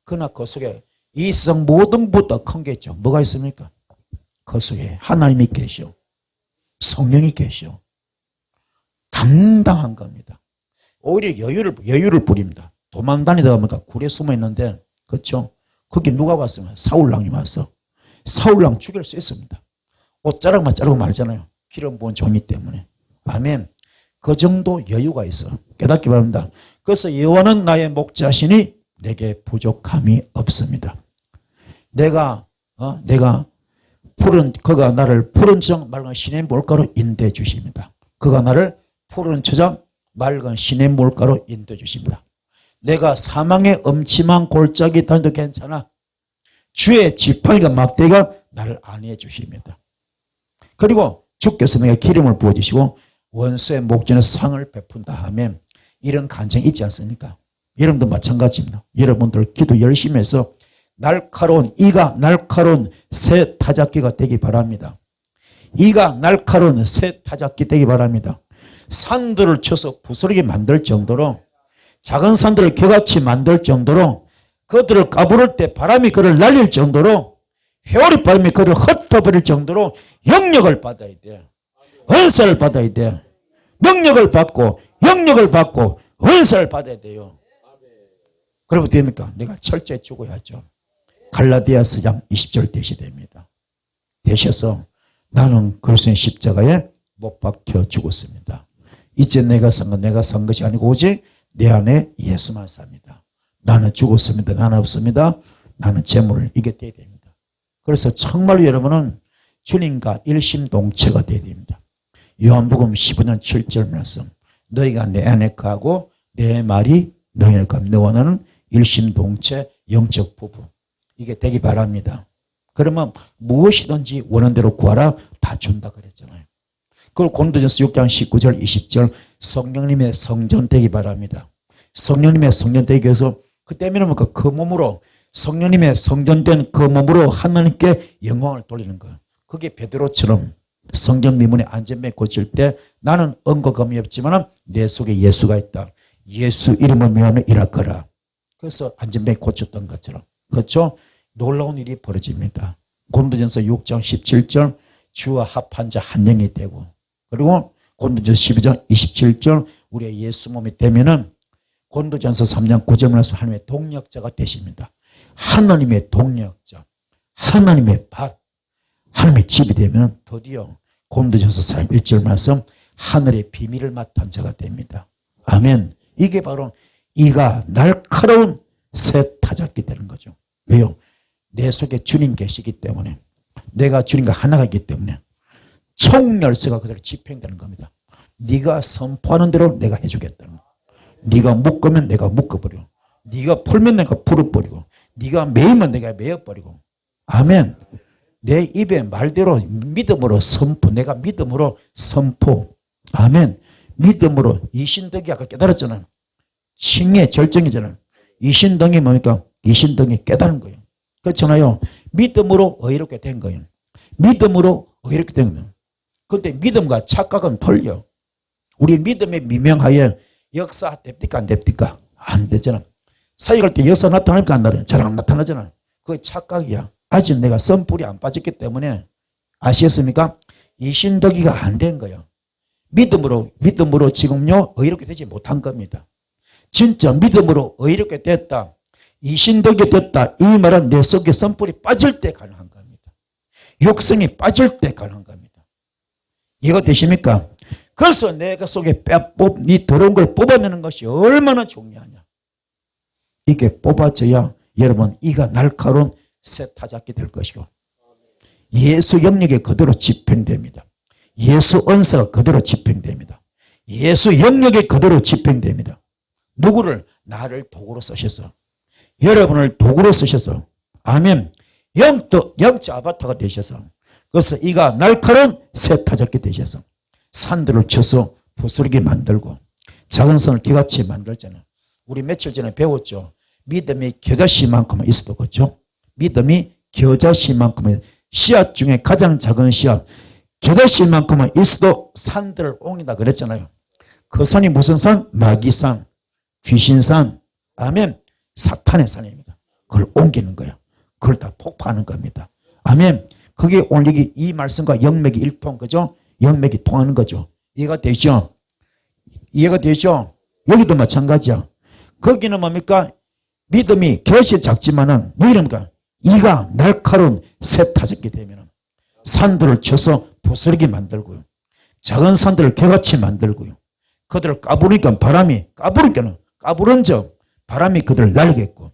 그러나 그 속에 이 세상 모든 것보다 큰 게 있죠. 뭐가 있습니까? 그 속에 하나님이 계시오. 성령이 계시오. 담당한 겁니다. 오히려 여유를 부립니다. 도망 다니다가 보니까 굴에 숨어 있는데, 그렇죠? 거기 누가 왔으면 사울왕이 왔어. 사울왕 죽일 수 있습니다. 옷자락만 자르고 말잖아요. 기름 부은 종이 때문에. 아멘. 그 정도 여유가 있어. 깨닫기 바랍니다. 그래서 여호와는 나의 목자시니 내게 부족함이 없습니다. 그가 나를 푸른 저장 맑은 시냇 물가로 인도해 주십니다. 그가 나를 푸른 저장 맑은 시냇 물가로 인도해 주십니다. 내가 사망의 엄침한 골짜기 다녀도 괜찮아. 주의 지팡이가 막대기가 나를 안위해 주십니다. 그리고 주께서 내게 기름을 부어주시고 원수의 목전에 상을 베푼다 하면 이런 간증이 있지 않습니까? 여러분도 마찬가지입니다. 여러분들 기도 열심히 해서 이가 날카로운 새 타작기가 되기 바랍니다. 이가 날카로운 새 타작기 되기 바랍니다. 산들을 쳐서 부스러기 만들 정도로, 작은 산들을 겨같이 만들 정도로, 그들을 까부를 때 바람이 그를 날릴 정도로, 회오리 바람이 그를 흩어버릴 정도로 영역을 받아야 돼. 은사를 받아야 돼. 능력을 받고 영역을 받고 은사를 받아야 돼요. 그러면 됩니까? 내가 철저히 죽어야죠. 갈라디아서 20절 되시됩니다. 되셔서 나는 그리스도의 십자가에 못 박혀 죽었습니다. 이제 내가 산 것이 아니고 오직 내 안에 예수만 삽니다. 나는 죽었습니다. 나는 없습니다. 나는 재물을 이게 돼야 됩니다. 그래서 정말로 여러분은 주님과 일심동체가 돼야 됩니다. 요한복음 15년 7절 말씀. 너희가 내 안에 거하고 내 말이 너희 안에 거하면 너와 나는 일심동체 영적 부부. 이게 되기 바랍니다. 그러면 무엇이든지 원하는 대로 구하라 다 준다 그랬잖아요. 그걸 고린도전서 6장 19절 20절 성령님의 성전되기 바랍니다. 성령님의 성전되기 위해서 그때면 그 몸으로 성령님의 성전된 그 몸으로 하나님께 영광을 돌리는 거예요. 그게 베드로처럼 성전 미문에 안전병 고칠 때 나는 언거금이 없지만 내 속에 예수가 있다. 예수 이름을 명하면 일하거라. 그래서 안전병 고쳤던 것처럼. 그렇죠? 놀라운 일이 벌어집니다. 고린도전서 6장 17절 주와 합한 자 한 영이 되고, 그리고 고린도전서 12장 27절 우리의 예수 몸이 되면은 고린도전서 3장 9절에서 하나님의 동력자가 되십니다. 하나님의 동력자, 하나님의 밭, 하나님의 집이 되면 드디어 고린도전서 4장 1절 말씀 하늘의 비밀을 맡은 자가 됩니다. 아멘. 이게 바로 이가 날카로운 새 타작기 되는 거죠. 왜요? 내 속에 주님 계시기 때문에, 내가 주님과 하나가 있기 때문에 총열쇠가 그대로 집행되는 겁니다. 네가 선포하는 대로 내가 해주겠다는 거. 네가 묶으면 내가 묶어버리고, 네가 풀면 내가 풀어버리고, 네가 메이면 내가 메어버리고. 아멘. 내 입에 말대로 믿음으로 선포, 내가 믿음으로 선포. 아멘. 믿음으로 이신덕이 아까 깨달았잖아요. 칭의 절정이잖아요. 이신덕이 뭡니까? 이신덕이 깨달은 거예요. 그렇잖아요. 믿음으로 의롭게 된 거예요. 믿음으로 의롭게 된 거예요. 그런데 믿음과 착각은 틀려. 우리 믿음의 미명하에 역사 됩니까 안 됩니까? 안 되잖아. 사역할 때 역사 나타날까 안 나타나요? 잘 안 나타나잖아. 그게 착각이야. 아직 내가 선불이 안 빠졌기 때문에, 아시겠습니까? 이신덕이가 안 된 거예요. 믿음으로 지금요 의롭게 되지 못한 겁니다. 진짜 믿음으로 의롭게 됐다, 이신덕이 됐다, 이 말은 내 속에 선불이 빠질 때 가능한 겁니다. 육성이 빠질 때 가능한 겁니다. 이해가 되십니까? 그래서 내가 속에 이 더러운 걸 뽑아내는 것이 얼마나 중요하냐. 이게 뽑아져야 여러분 이가 날카로운 새 타작기 될 것이고, 예수 영역이 그대로 집행됩니다. 예수 은사가 그대로 집행됩니다. 예수 영역이 그대로 집행됩니다. 누구를? 나를 도구로 쓰셔서, 여러분을 도구로 쓰셔서, 아멘. 영적 아바타가 되셔서, 그래서 이가 날카로운 새 타작기 되셔서 산들을 쳐서 부스러기 만들고 작은 산을 기같이 만들잖아요. 우리 며칠 전에 배웠죠. 믿음이 겨자씨만큼은 있어도, 그렇죠? 믿음이 겨자씨만큼은, 씨앗 중에 가장 작은 씨앗 겨자씨만큼은 있어도 산들을 옮긴다 그랬잖아요. 그 산이 무슨 산? 마귀산, 귀신산, 아멘. 사탄의 산입니다. 그걸 옮기는 거예요. 그걸 다 폭파하는 겁니다. 아멘. 그게 오늘 이 말씀과 영맥이 일통, 그죠? 영맥이 통하는 거죠. 이해가 되죠? 이해가 되죠? 여기도 마찬가지야. 거기는 뭡니까? 믿음이 겨시 작지만은 뭐이랍니까? 이가 날카로운 새 타작기 되면은 산들을 쳐서 부스러기 만들고요, 작은 산들을 개같이 만들고요, 그들을 까부르니까 바람이, 까부른 적 바람이 그들을 날리겠고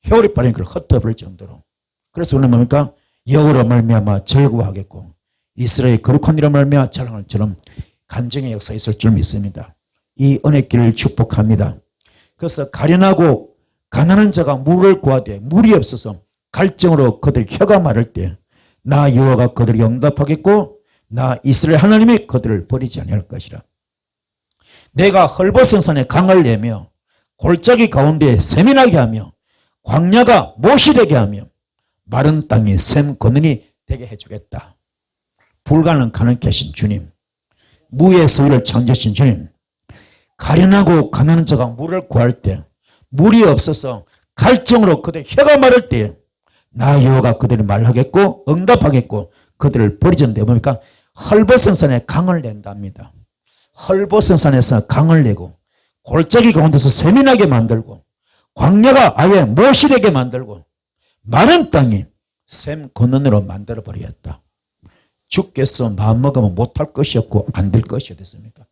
혀울이 빠르니까 그걸 흩어버릴 정도로. 그래서 우리는 뭡니까? 여호로 말미암아 즐거워하겠고 이스라엘 거룩한 이로 말미암아 자랑할처럼 간증의 역사가 있을 줄 믿습니다. 이 은혜길을 축복합니다. 그래서 가련하고 가난한 자가 물을 구하되 물이 없어서 갈증으로 그들이 혀가 마를 때 나 여호와가 그들에게 응답하겠고 나 이스라엘 하나님이 그들을 버리지 아니할 것이라. 내가 헐벗은 산에 강을 내며 골짜기 가운데 샘이 나게 하며 광야가 못이 되게 하며 마른 땅이 샘 거는이 되게 해주겠다. 불가능한 계신 주님, 무의 소유를 창조하신 주님, 가련하고 가난한 자가 물을 구할 때 물이 없어서 갈증으로 그들 혀가 마를 때 나 여호와가 그들을 말하겠고 응답하겠고 그들을 버리는데 뭡니까? 헐벗은 산에 강을 낸답니다. 헐벗은 산에서 강을 내고 골짜기 가운데서 샘이 나게 만들고 광야가 아예 못이 되게 만들고 마른 땅이 샘 근원으로 만들어버리겠다. 주께서 마음먹으면 못할 것이 없고 안 될 것이 됐습니까?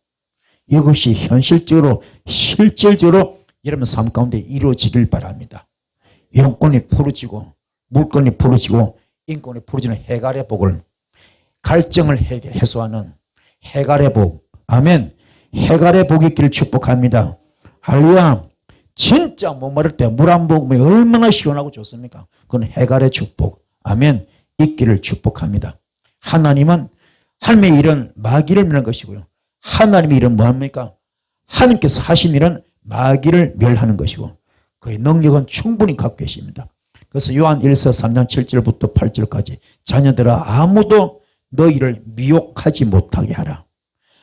이것이 현실적으로 실질적으로 여러분 삶 가운데 이루어지길 바랍니다. 영권이 풀어지고 물권이 풀어지고 인권이 풀어지는 해갈의 복을, 갈증을 해소하는 해갈의 복, 아멘. 해갈의 복이 있기를 축복합니다. 할렐루야. 진짜 목마를 때 물 한 모금이 얼마나 시원하고 좋습니까? 그건 해갈의 축복, 아멘. 있기를 축복합니다. 하나님은 하나님의 일은 마귀를 멸하는 것이고요. 하나님의 일은 뭐합니까? 하나님께서 하신 일은 마귀를 멸하는 것이고 그의 능력은 충분히 갖고 계십니다. 그래서 요한 1서 3장 7절부터 8절까지 자녀들아 아무도 너희를 미혹하지 못하게 하라.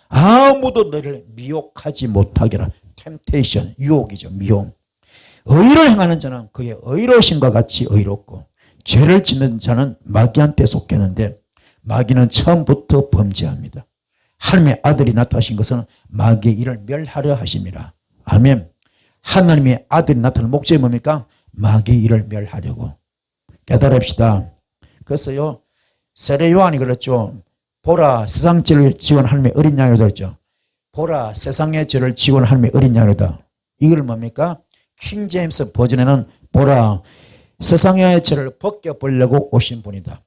아무도 너희를 미혹하지 못하게 하라. 템테이션, 유혹이죠. 미혹. 의를 행하는 자는 그의 의로우심과 같이 의롭고 죄를 짓는 자는 마귀한테 속겠는데 마귀는 처음부터 범죄합니다. 하나님의 아들이 나타나신 것은 마귀의 일을 멸하려 하심이라. 아멘. 하나님의 아들이 나타나는 목적이 뭡니까? 마귀의 일을 멸하려고. 깨달읍시다. 그래서요 세례 요한이 그랬죠. 보라 세상 죄를 지원 하나님의 어린 양이로다 그랬죠. 보라 세상의 죄를 지원 하나님의 어린 양이로다. 이걸 뭡니까? 킹제임스 버전에는 보라 세상의 죄를 벗겨버리려고 오신 분이다.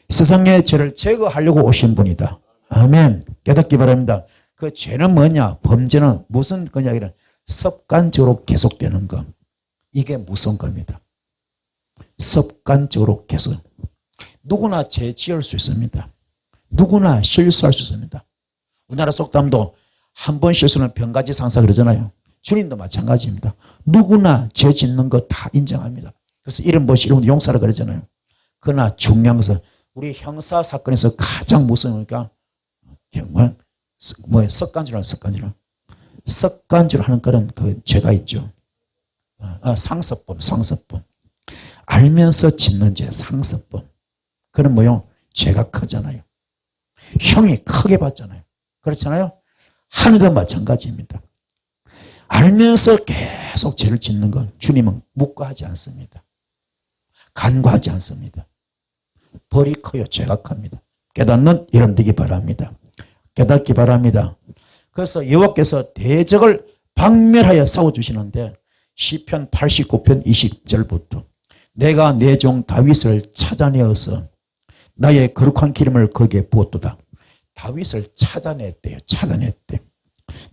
세상의 죄를 제거하려고 오신 분이다. 아멘. 깨닫기 바랍니다. 그 죄는 뭐냐? 범죄는 무슨 거냐? 습관적으로 계속되는 것. 이게 무서운 겁니다. 습관적으로 계속. 누구나 죄 지을 수 있습니다. 누구나 실수할 수 있습니다. 우리나라 속담도 한 번 실수는 병가지 상사 그러잖아요. 주님도 마찬가지입니다. 누구나 죄 짓는 거 다 인정합니다. 그래서 이름 보시 이름 용서라 그러잖아요. 그러나 중요한 것은 우리 형사 사건에서 가장 무서운 거니까 습관질환 습관질 하는 거는 그 죄가 있죠. 상습범 알면서 짓는 죄 상습범. 그런 뭐요? 죄가 크잖아요. 형이 크게 받잖아요. 그렇잖아요. 하늘도 마찬가지입니다. 알면서 계속 죄를 짓는 건 주님은 묵과하지 않습니다. 간과하지 않습니다. 벌이 커요. 죄가 큽니다. 깨닫는 이름 되기 바랍니다. 깨닫기 바랍니다. 그래서 여호와께서 대적을 박멸하여 싸워주시는데 시편 89편 20절부터 내가 내 종 다윗을 찾아내어서 나의 거룩한 기름을 거기에 부었도다. 다윗을 찾아냈대요.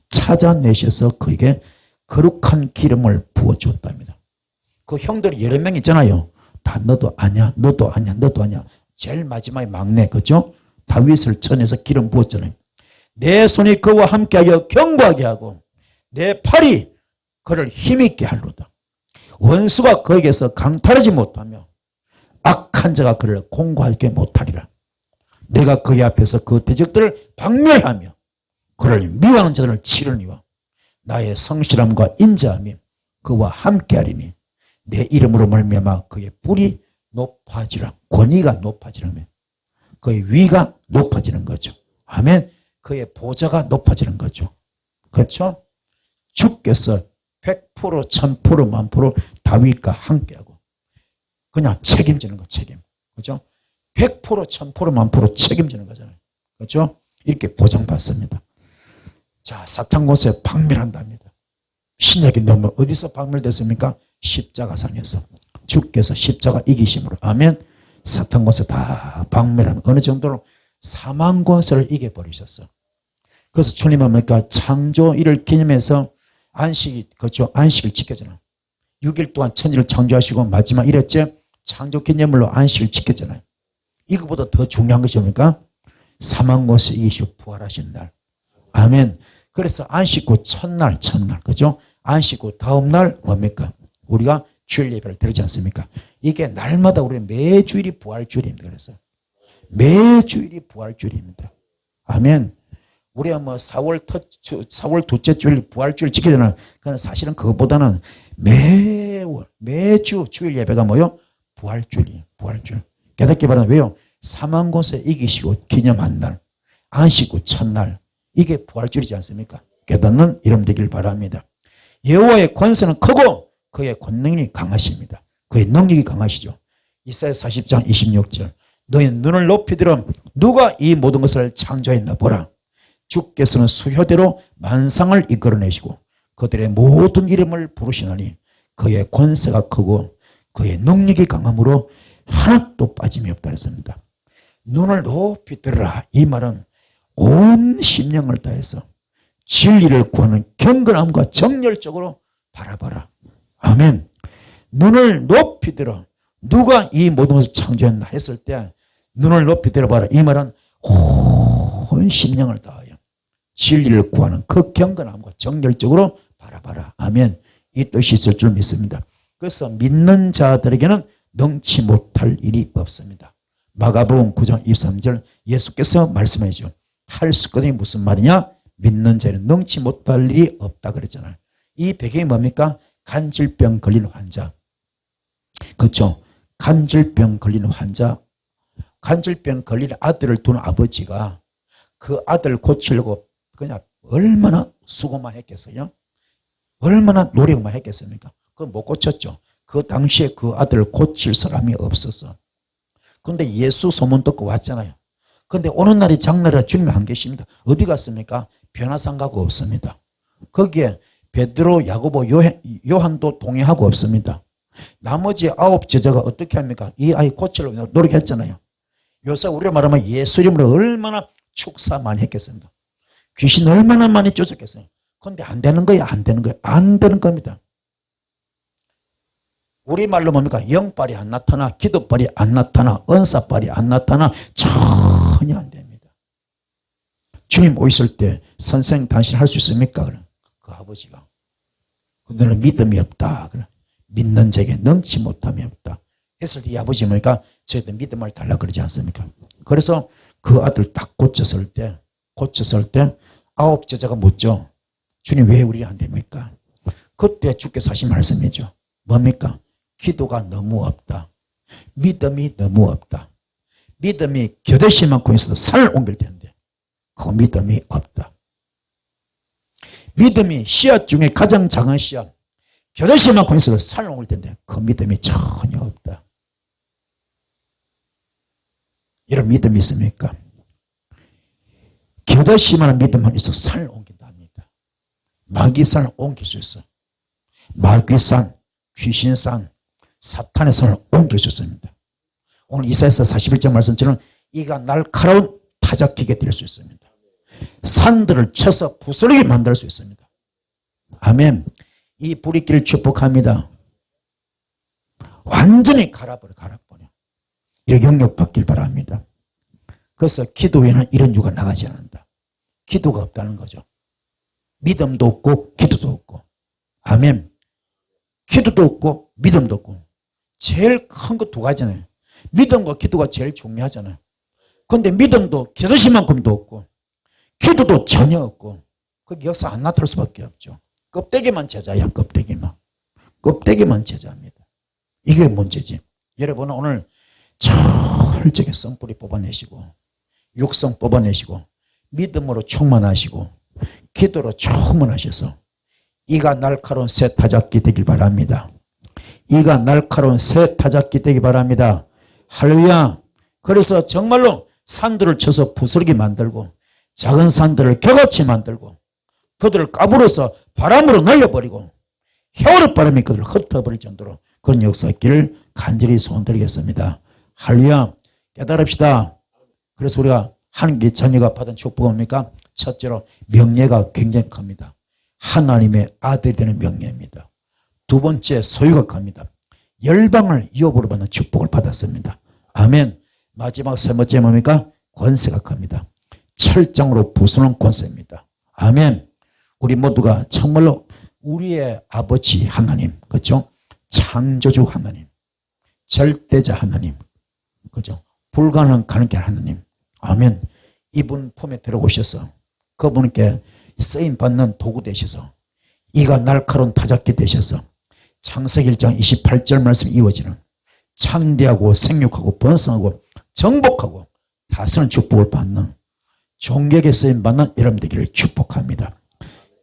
찾아내셔서 그에게 거룩한 기름을 부어주었답니다. 그 형들이 여러 명 있잖아요. 다 너도 아냐 너도 아냐 너도 아냐. 제일 마지막에 막내 그죠? 다윗을 쳐내서 기름 부었잖아요. 내 손이 그와 함께하여 견고하게 하고 내 팔이 그를 힘있게 하리로다. 원수가 그에게서 강탈하지 못하며 악한 자가 그를 공고하게 못하리라. 내가 그의 앞에서 그 대적들을 박멸하며 그를 미워하는 자들을 치르니와 나의 성실함과 인자함이 그와 함께하리니 내 이름으로 말미암아 그의 뿔이 높아지라. 권위가 높아지라며 그의 위가 높아지는 거죠. 아멘. 그의 보좌가 높아지는 거죠. 그렇죠? 주께서 100% 1000% 만프로 다윗과 함께하고 그냥 책임지는 거 책임. 그렇죠? 100% 1000% 만프로 책임지는 거잖아요. 그렇죠? 이렇게 보장받습니다. 자, 사탄 곳에 박멸한답니다. 신약이 너무 어디서 박멸됐습니까? 십자가상에서. 주께서 십자가 이기심으로. 아멘. 사탄 곳에 다 박멸한 어느 정도로 사망 곳을 이겨버리셨어. 그래서 주님은 뭡니까? 창조일을 기념해서 안식이, 그렇죠? 안식을 지켰잖아요. 6일 동안 천지를 창조하시고 마지막 1회째 창조 기념일로 안식을 지켰잖아요. 이거보다 더 중요한 것이 뭡니까? 사망 곳을 이기시고 부활하신 날. 아멘. 그래서 안식 후 첫날, 그죠? 안식 후 다음 날 뭡니까? 우리가 주일 예배를 드리지 않습니까? 이게 날마다 우리 매주일이 부활주일입니다. 그래서 매주일이 부활주일입니다. 아멘. 우리가 뭐 4월 둘째 주일 부활주일 지키잖아요. 그러나 사실은 그것보다는 매주 주일 예배가 뭐요? 부활주일이에요. 부활주일. 깨닫기 바랍니다. 왜요? 사망 곳에 이기시고 기념한 날, 안식 후 첫날. 이게 부활주일이지 않습니까? 깨닫는 이름 되길 바랍니다. 여호와의 권세는 크고 그의 권능이 강하십니다. 그의 능력이 강하시죠. 이사야 40장 26절 너희 눈을 높이 들어 누가 이 모든 것을 창조했나 보라. 주께서는 수효대로 만상을 이끌어내시고 그들의 모든 이름을 부르시나니 그의 권세가 크고 그의 능력이 강함으로 하나도 빠짐이 없다 했습니다. 눈을 높이 들으라. 이 말은 온 심령을 다해서 진리를 구하는 경건함과 정열적으로 바라봐라. 아멘. 눈을 높이 들어 누가 이 모든 것을 창조했나 했을 때 눈을 높이 들어봐라. 이 말은 온 심령을 다하여 진리를 구하는 그 경건함과 정열적으로 바라봐라. 아멘. 이 뜻이 있을 줄 믿습니다. 그래서 믿는 자들에게는 능치 못할 일이 없습니다. 마가복음 9장 23절 예수께서 말씀하시죠. 할 수 있거든요. 무슨 말이냐? 믿는 자는 능치 못할 일이 없다 그랬잖아요. 이 배경이 뭡니까? 간질병 걸린 환자. 그렇죠. 간질병 걸린 환자. 간질병 걸린 아들을 둔 아버지가 그 아들 고치려고 그냥 얼마나 수고만 했겠어요? 얼마나 노력만 했겠습니까? 그거 못 고쳤죠. 그 당시에 그 아들을 고칠 사람이 없었어. 그런데 예수 소문 듣고 왔잖아요. 그런데 오는 날이 장날이라 주님이 안 계십니다. 어디 갔습니까? 변화상가가 없습니다. 거기에 베드로, 야고보, 요한도 동행하고 없습니다. 나머지 9 제자가 어떻게 합니까? 이 아이 고치려고 노력했잖아요. 요새 우리가 말하면 예수 이름으로 얼마나 축사 많이 했겠습니까? 귀신 얼마나 많이 쫓았겠어요. 그런데 안 되는 거예요. 안 되는 거예요. 안 되는 겁니다. 우리말로 뭡니까? 영빨이 안 나타나, 기도빨이 안 나타나, 은사빨이 안 나타나, 전혀 안 됩니다. 주님 오실 때 선생님 당신 할 수 있습니까? 그 아버지가. 너는 믿음이 없다. 믿는 자에게 능치 못함이 없다. 했을 때 이 아버지 뭡니까? 저희들 믿음을 달라 그러지 않습니까? 그래서 그 아들 딱 고쳤을 때 9 제자가 묻죠. 주님 왜 우리 안 됩니까? 그때 주께서 하신 말씀이죠. 뭡니까? 기도가 너무 없다. 믿음이 너무 없다. 믿음이 겨드시만큼 있어도 산을 옮길 텐데 그 믿음이 없다. 믿음이 씨앗 중에 가장 작은 씨앗 겨드시만큼 있어도 산을 옮길 텐데 그 믿음이 전혀 없다. 이런 믿음이 있습니까? 겨드시만한 믿음만 있어도 산을 옮긴답니다. 마귀산을 옮길 수 있어. 마귀산, 귀신산, 사탄의 산을 옮길 수 있습니다. 오늘 이사야서 41장 말씀처럼 이가 날카로운 타작기게 될 수 있습니다. 산들을 쳐서 부스러기 만들 수 있습니다. 아멘. 이 불이길 축복합니다. 완전히 갈아버려. 이렇게 영역받길 바랍니다. 그래서 기도에는 이런 유가 나가지 않는다. 기도가 없다는 거죠. 믿음도 없고 기도도 없고. 아멘. 기도도 없고 믿음도 없고. 제일 큰 거 2가지잖아요. 믿음과 기도가 제일 중요하잖아요. 그런데 믿음도 겨드시만큼도 없고 기도도 전혀 없고 그 역사 안 나타날 수밖에 없죠. 껍데기만 제자야. 껍데기만 제자입니다. 이게 문제지. 여러분은 오늘 철저하게 성뿌리 뽑아내시고 육성 뽑아내시고 믿음으로 충만하시고 기도로 충만하셔서 이가 날카로운 새 타작기 되길 바랍니다. 이가 날카로운 새 타작기 되길 바랍니다. 할렐루야. 그래서 정말로 산들을 쳐서 부스러기 만들고 작은 산들을 격없이 만들고 그들을 까불어서 바람으로 날려버리고 혀울바람이 그들을 흩어버릴 정도로 그런 역사 있기를 간절히 소원드리겠습니다. 할렐루야. 깨달읍시다. 그래서 우리가 하나님의 자녀가 받은 축복은 뭡니까? 첫째로 명예가 굉장히 큽니다. 하나님의 아들이 되는 명예입니다. 2번째 소유가 큽니다. 열방을 유업으로 받는 축복을 받았습니다. 아멘. 마지막 3번째 뭡니까? 권세가 큽니다. 철장으로 부수는 권세입니다. 아멘. 우리 모두가 정말로 우리의 아버지 하나님, 그렇죠? 창조주 하나님, 절대자 하나님, 그렇죠? 불가능한 가능한 하나님. 아멘. 이분 품에 들어오셔서 그분께 쓰임받는 도구 되셔서 이가 날카로운 타작기 되셔서 창세기 1장 28절 말씀 이어지는 창대하고 생육하고 번성하고 정복하고 다스리는 축복을 받는 종격에 쓰임받는 여러분 되기를 축복합니다.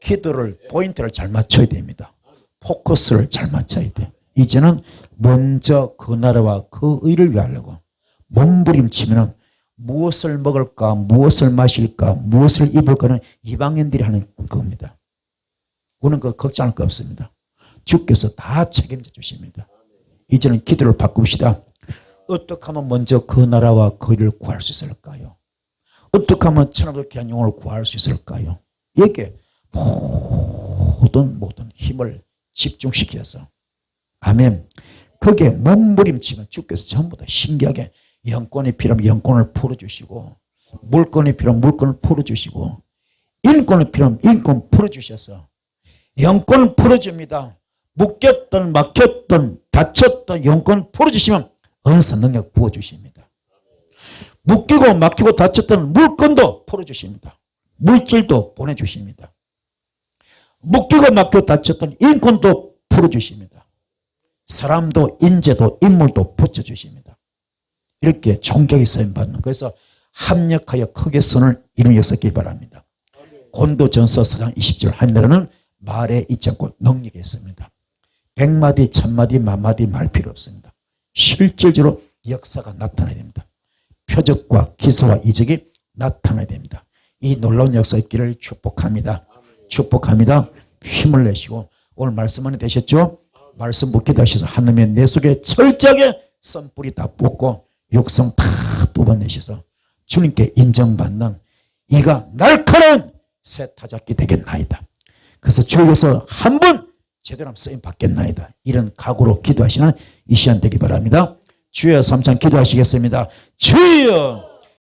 기도를 포인트를 잘 맞춰야 됩니다. 포커스를 잘 맞춰야 돼. 이제는 먼저 그 나라와 그 의를 위하려고 몸부림치면 무엇을 먹을까 무엇을 마실까 무엇을 입을까는 이방인들이 하는 겁니다. 우리는 그 걱정할 거 없습니다. 주께서 다 책임져 주십니다. 이제는 기도를 바꿉시다. 어떻게 하면 먼저 그 나라와 그 의를 구할 수 있을까요? 어떻게 하면 천하의 귀한 영혼을 구할 수 있을까요? 여기에 모든 힘을 집중시켜서 아멘. 거기에 몸부림치면 주께서 전부 다 신기하게 영권이 필요하면 영권을 풀어주시고 물건이 필요하면 물건을 풀어주시고 인권이 필요하면 인권 풀어주셔서 영권을 풀어줍니다. 묶였던 막혔던 다쳤던 영권을 풀어주시면 은사 능력 부어주십니다. 묶이고 막히고 다쳤던 물건도 풀어주십니다. 물질도 보내주십니다. 묶이고 막히고 다쳤던 인권도 풀어주십니다. 사람도 인재도 인물도 붙여주십니다. 이렇게 존경의 쓰임받는, 그래서 합력하여 크게 선을 이루는 역사길 바랍니다. 고린도전서 4장 20절 하늘은 말에 있지 않고 능력이 있습니다. 100마디 1000마디 만마디 말 필요 없습니다. 실질적으로 역사가 나타나야 됩니다. 표적과 기사와 이적이 나타나야 됩니다. 이 놀라운 역사의 길을 축복합니다. 축복합니다. 힘을 내시고 오늘 말씀 안에 되셨죠? 말씀 묻기도 하셔서 하나님의 내 속에 철저하게 선뿌리 다 뽑고 육성 다 뽑아내셔서 주님께 인정받는 이가 날카로운 새 타작기 되겠나이다. 그래서 주에게서 한 번 제대로 쓰임 받겠나이다. 이런 각오로 기도하시는 이 시간 되기 바랍니다. 주여 삼창 기도하시겠습니다. 주여